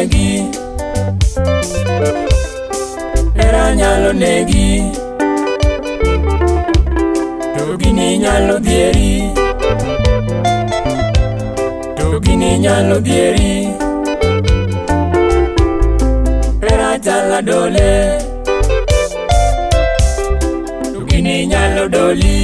negi, hera nyalo negi, to gini nyalo dhieri, to gini nyalo dhieri. Hera chala dole, to gini nyalo doli.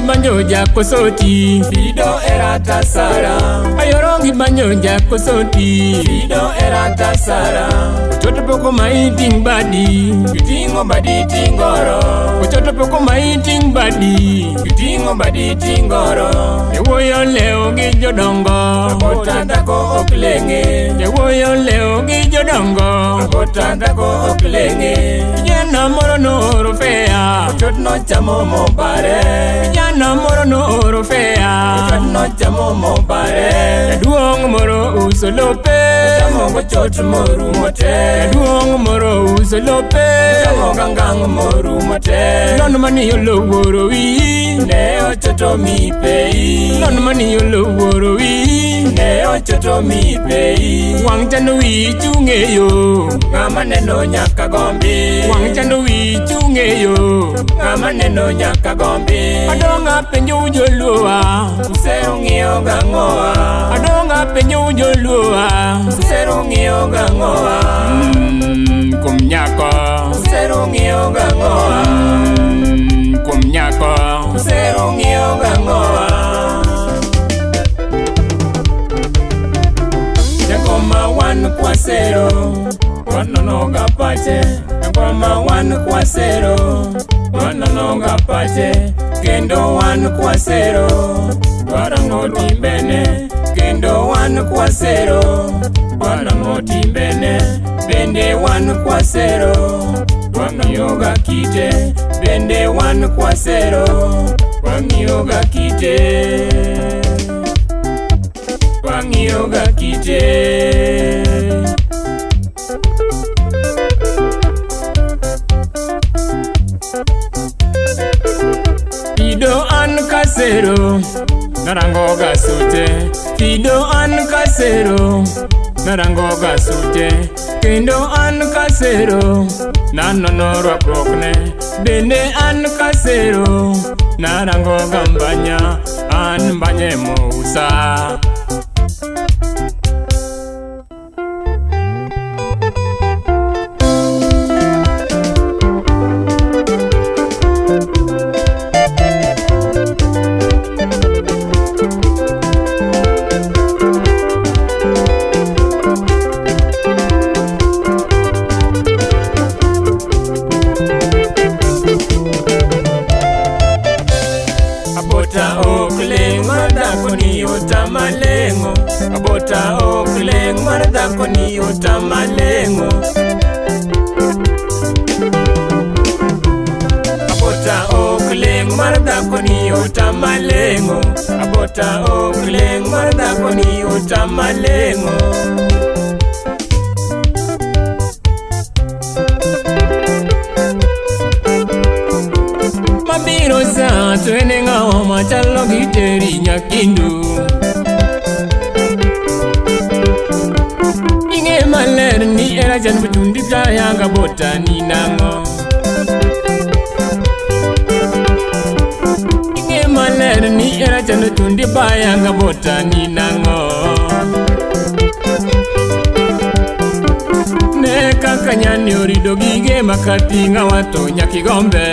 Banjo jako soti, Fido erata sara. Ayorongi banjo jako soti, Fido erata sara. Uchoto poko maiting badi, kitingo badi tingoro. Uchoto poko maiting badi, kitingo badi tingoro. Ewoyo leo gijo dongo, abota dako oklenge. Ewoyo leo gijo dongo, abota dako oklenge. Jena moro no rofea, uchot no chamo mobare. Jana moro no oro fea, uchot no chamo mobare. Jaduong moro uso lope, chamo go chot moru mote. Jaduong moro uso lope, chamo gangang moru mote. Non mani yolo woro wi, ne ochoto mi pei. Non mani yolo woro wi, ne ochoto mi pei. Wang chando wi chungeyo, ngama neno nyaka gombi. Wang chando wi chungeyo, ngama neno nyaka gombi. Adonga penyo ujolua, usero ngio gangoa. Adonga penyo ujolua, usero ngio gangoa. Kumnyako, usero ngio gangoa. Kumnyako, usero ngio gangoa. Jangoma wan kwa sero, wanonoga pache. Jangoma wan kwa sero, wanonoga pache. Kendo wan kwa sero, dwarango timbene. Kendo wan kwa sero, dwarango timbene. Bende wan kwa sero, dwang'iyoga kite. Bende wan kwa sero, dwang'iyoga kite. Dwang'iyoga kite. Fido an kasero, narango gasute. Fido an kasero, narango gasute. Kendo an kasero, nanono rwakokne. Bende an kasero, narango gambanya. An mbanye mousa. Abota okleng mardako ni utamalengo. Abota okleng mardako ni utamalengo. Abota okleng mardako ni utamalengo. Abota okleng mardako ni utamalengo. Mabiro sa tuene ngao machalo giteri nyakindu. Inge maler ni era jan butundi playa gabota ni nango. Inge maler ni era jan butundi playa gabota ni nango. Ne kakanyani orido gige makati ngawato nyakigombe.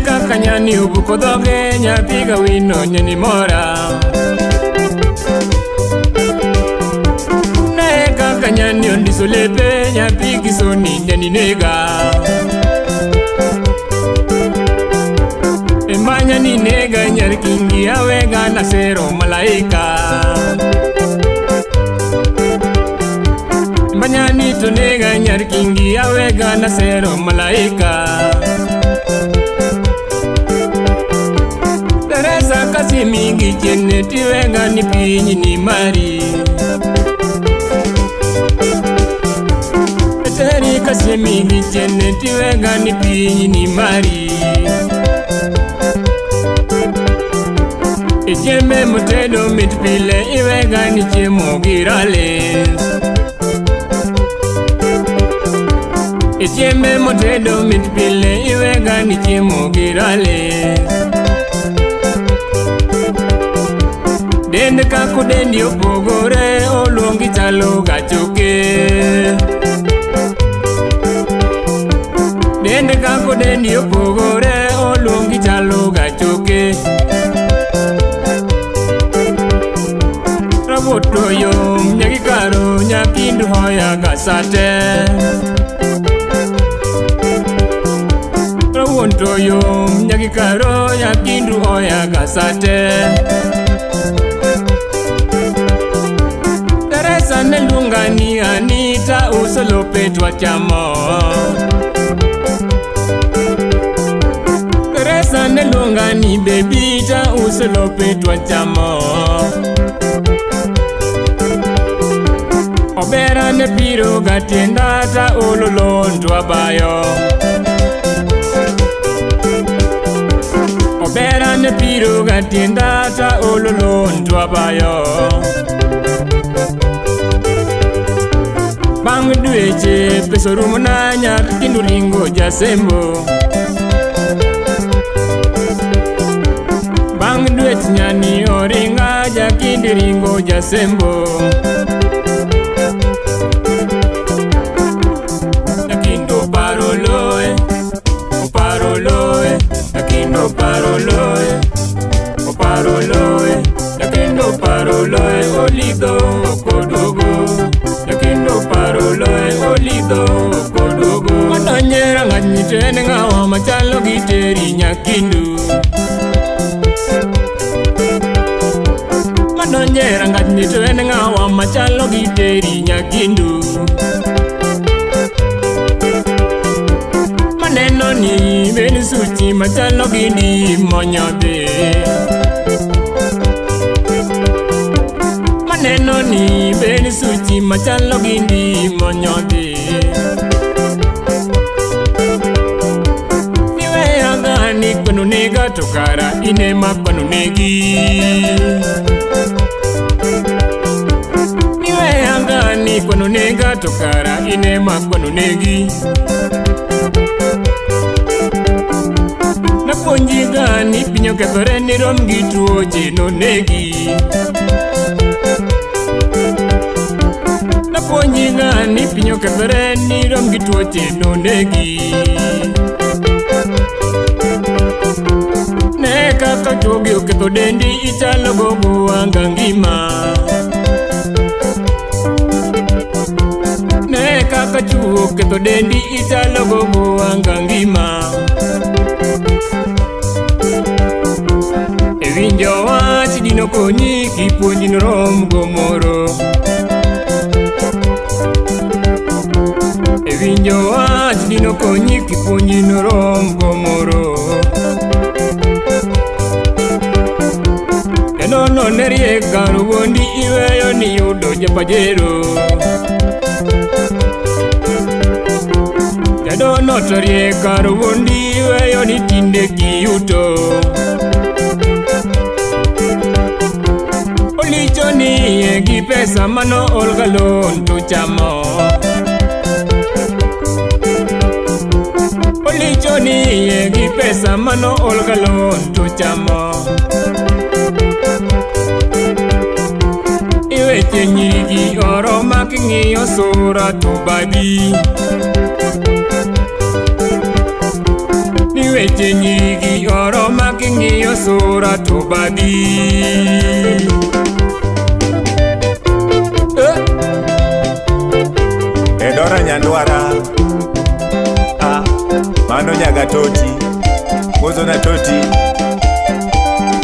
Kakanyani ubuko doge nyapiga wino nyeni mora. Ne kakanyani ondisolepe nyapigi soni nyeni nega. Embanya ni nega nyarikingi awega nasero malaika. Embanya ni to nega nyarikingi awega nasero malaika. mingi chene tiwenga ni pinyi ni mari. Teri kasi mingi chene tiwenga ni pinyi ni mari. Ichembe mutedo mitpile iwenga ni chemo girales. Ichembe mutedo mitpile iwenga ni chemo girales. Dende kako dendi opogore oluongi chalo gachoke. Dende kako dendi opogore oluongi chalo gachoke. Raboto yom nyaki karo nyakindu hoya gasate. Raboto yom nyaki karo nyakindu hoya gasate. Teresa nelungani Anita usolope twachamo. Teresa nelungani Bebita usolope twachamo. Obera ne piro gatienda ta ololondo abayo. Obera ne piro gatienda ta ololondo abayo. Bang dueche peso rumo na nyar kindu ringo jasembo. Bang dueche nyani oringa jakindi ringo jasembo. Yakindo paroloe, oparoloe, yakindo paroloe, oparoloe, yakindo paroloe, olido kodogo. Yakindo paroloe, olido kodogo. Madonyera nganyitene ngawa machalo giteri nyakindu. Madonyera nganyitene ngawa machalo giteri nyakindu. Maneno ni beni suchi machalo gini monyobe. Maneno ni beni suchi machalo gini monyobe. Niwe agani kwenu nega tokara inema kwenu negi. Niwe agani kwenu nega tokara inema kwenu negi. Naponji gani pinyo kethore ni rom gitu jeno negi. Naponji gani pinyo kethore ni rom gitu jeno negi. Ne kaka chogi oketho dendi ichalo gogo angangima. Ne kaka chuo oketho dendi ichalo gogo angangima. Ewinjo wach dino konyi kipuonji norom gomoro. Ewinjo wach dino konyi kipuonji norom gomoro. Enono nerie karo wondi iweyo ni yudo japajero. Enono torie karo wondi iweyo ni tinde kiyuto. Olichoni egi pesa mano olgalon tu chamo. Olichoni egi pesa mano olgalon tu chamo. Iweche nyirigi oro making'iyo sura tu babi. Iweche nyirigi oro making'iyo sura tu babi. Edora nyandwara mano nyaga toti mozo na toti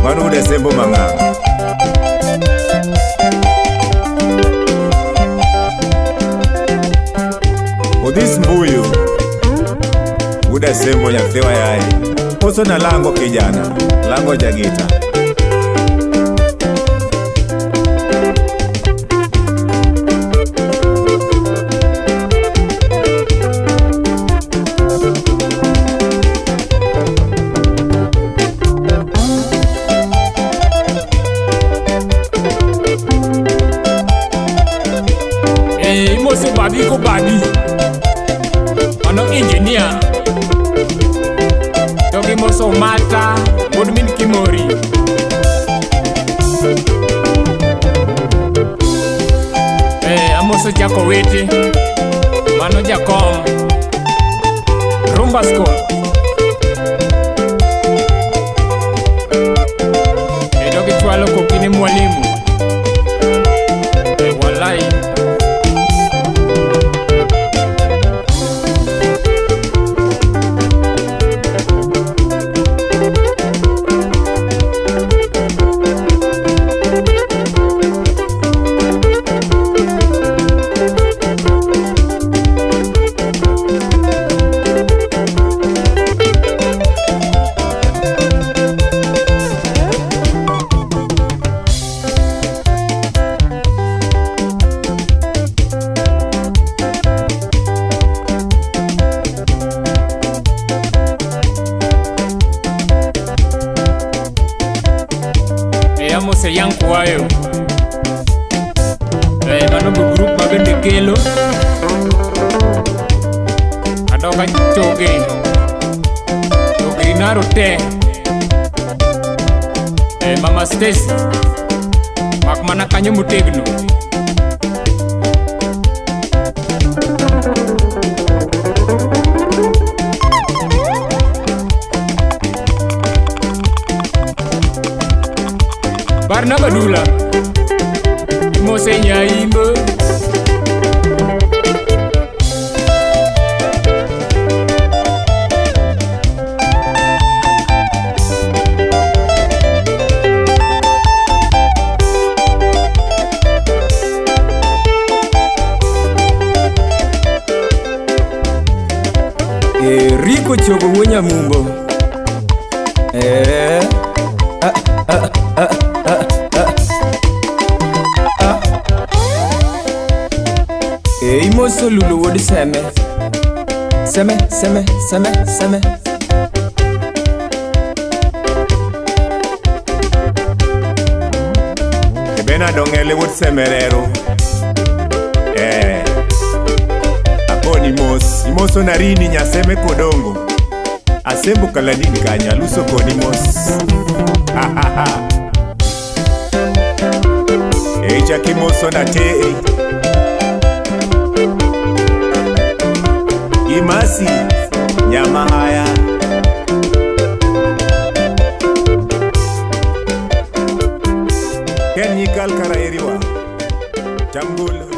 mano ude sembo manganga. Odis mbuyu ude sembo nyaktewa yae mozo na lango kijana lango jagita. Amoso Mata Godmin Kimori. Amoso Jako Wete Mano Jakom Rumba School. Dogi chwalo kokini mwalimu. Walai Amose yang kuayo. Mano group magende kelo. Adoka choge. Choge naro te. Mama Stacy. Mak mana kanyo mutegno. Barna Badula Mose Nyaimbo. Rico Chogo Wunya Mumbo. Imoso Lulu Wood Seme. Bena dongele Wood Semerero. Akoni mos. Imoso narini nyaseme kodongo. Asembo kaladini kanya luso koni mos. Eja kimoso na tei. Imasi nyama haya Ken Yikal Karairiwa Tambul